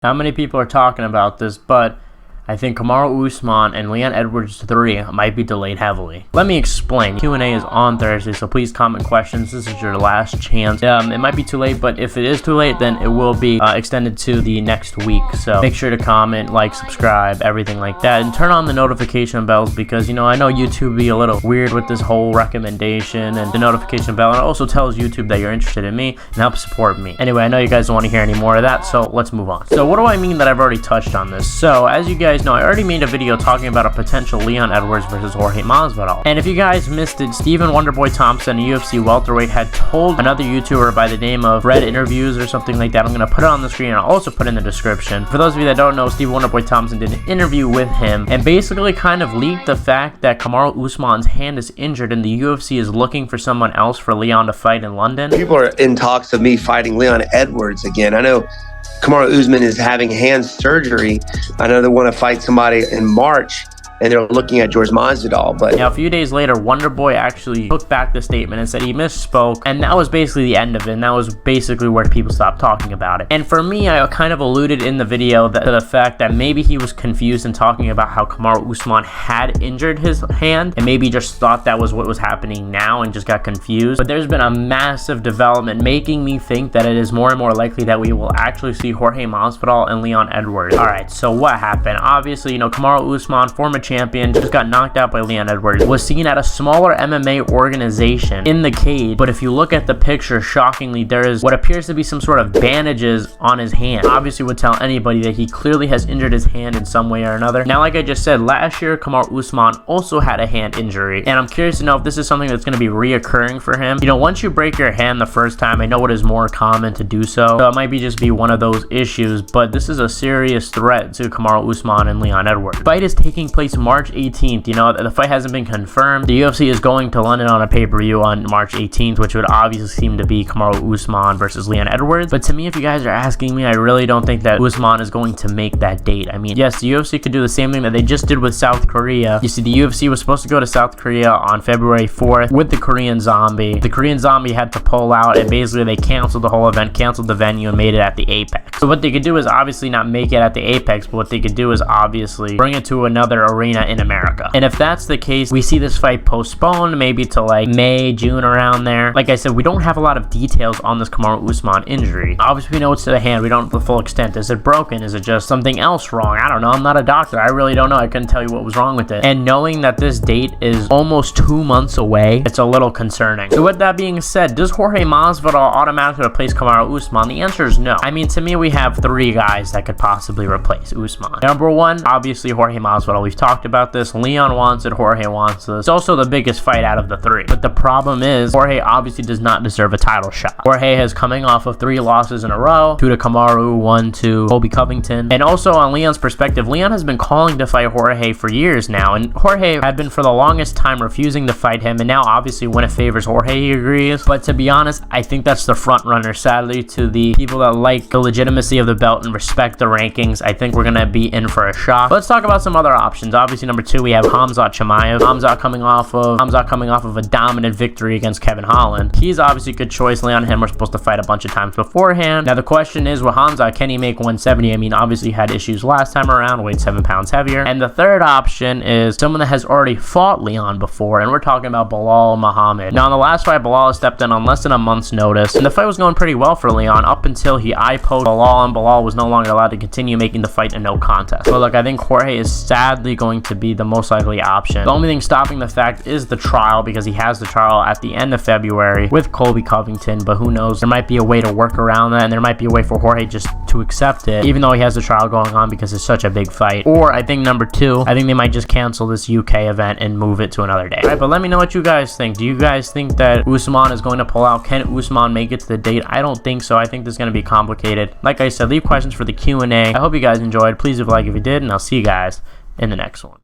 Not many people are talking about this, but I think Kamaru Usman and Leon Edwards 3 might be delayed heavily. Let me explain. Q&A is on Thursday, so please comment questions. This is your last chance. It might be too late, but if it is too late, then it will be extended to the next week. So make sure to comment, like, subscribe, everything like that, and turn on the notification bells because, you know, I know YouTube be a little weird with this whole recommendation and the notification bell. And it also tells YouTube that you're interested in me and helps support me. Anyway, I know you guys don't want to hear any more of that, so let's move on. So what do I mean that I've already touched on this? So as you guys know, I already made a video talking about a potential Leon Edwards versus Jorge Masvidal. And if you guys missed it, Stephen Wonderboy Thompson, a UFC welterweight, had told another YouTuber by the name of Red Interviews or something like that. I'm going to put it on the screen and I'll also put it in the description. For those of you that don't know, Stephen Wonderboy Thompson did an interview with him and basically kind of leaked the fact that Kamaru Usman's hand is injured and the UFC is looking for someone else for Leon to fight in London. People are in talks of me fighting Leon Edwards again. I know Kamaru Usman is having hand surgery. I know they want to fight somebody in March, and they're looking at George Masvidal. But now, a few days later, Wonderboy actually took back the statement and said he misspoke, and that was basically the end of it, and that was basically where people stopped talking about it. And for me, I kind of alluded in the video to the fact that maybe he was confused in talking about how Kamaru Usman had injured his hand, and maybe just thought that was what was happening now and just got confused. But there's been a massive development making me think that it is more and more likely that we will actually see Jorge Masvidal and Leon Edwards. Alright, so what happened? Obviously, you know, Kamaru Usman, former champion, just got knocked out by Leon Edwards, was seen at a smaller MMA organization in the cage. But if you look at the picture, shockingly, there is what appears to be some sort of bandages on his hand. Obviously would tell anybody that he clearly has injured his hand in some way or another. Now, like I just said, last year Kamaru Usman also had a hand injury, and I'm curious to know if this is something that's going to be reoccurring for him. You know, once you break your hand the first time, I know it is more common to do so it might be just be one of those issues, but this is a serious threat to Kamaru Usman and Leon Edwards. The fight is taking place March 18th. You know, the fight hasn't been confirmed. The UFC is going to London on a pay-per-view on March 18th, which would obviously seem to be Kamaru Usman versus Leon Edwards. But to me, if you guys are asking me, I really don't think that Usman is going to make that date. I mean, yes, the UFC could do the same thing that they just did with South Korea. You see, the UFC was supposed to go to South Korea on February 4th with the Korean Zombie. The Korean Zombie had to pull out, and basically they canceled the whole event, canceled the venue, and made it at the Apex. So what they could do is obviously not make it at the Apex, but what they could do is obviously bring it to another arena in America. And if that's the case, we see this fight postponed maybe to like May, June, around there. Like I said, we don't have a lot of details on this Kamaru Usman injury. Obviously, we know it's to the hand. We don't know the full extent. Is it broken? Is it just something else wrong? I don't know. I'm not a doctor. I really don't know. I couldn't tell you what was wrong with it. And knowing that this date is almost 2 months away, it's a little concerning. So with that being said, does Jorge Masvidal automatically replace Kamaru Usman? The answer is no. I mean, to me, we have 3 guys that could possibly replace Usman. Number 1, obviously Jorge Masvidal. We've talked about this. Leon wants it. Jorge wants this. It's also the biggest fight out of the 3. But the problem is, Jorge obviously does not deserve a title shot. Jorge is coming off of 3 losses in a row. 2 to Kamaru, 1 to Colby Covington. And also on Leon's perspective, Leon has been calling to fight Jorge for years now. And Jorge had been for the longest time refusing to fight him. And now obviously when it favors Jorge, he agrees. But to be honest, I think that's the front runner, sadly, to the people that like the legitimacy of the belt and respect the rankings. I think we're going to be in for a shock. Let's talk about some other options. Obviously, number 2, we have Khamzat Chimaev. Khamzat coming off of a dominant victory against Kevin Holland. He's obviously a good choice. Leon and him were supposed to fight a bunch of times beforehand. Now the question is, with Khamzat, can he make 170? I mean, obviously he had issues last time around, weighed 7 pounds heavier. And the third option is someone that has already fought Leon before, and we're talking about Belal Muhammad. Now in the last fight, Belal stepped in on less than a month's notice, and the fight was going pretty well for Leon up until he eye-poked Belal, and Belal was no longer allowed to continue making the fight a no contest. But look, I think Jorge is sadly going to be the most likely option. The only thing stopping the fact is the trial, because he has the trial at the end of February with Colby Covington, but who knows, there might be a way to work around that, and there might be a way for Jorge just to accept it, even though he has the trial going on, because it's such a big fight. Or I think number 2, I think they might just cancel this UK event and move it to another day. Alright, but let me know what you guys think. Do you guys think that Usman is going to pull out? Can Usman make it to the date? I don't think so. I think this is going to be complicated. Like I said, leave questions for the Q&A. I hope you guys enjoyed. Please leave a like if you did, and I'll see you guys in the next one.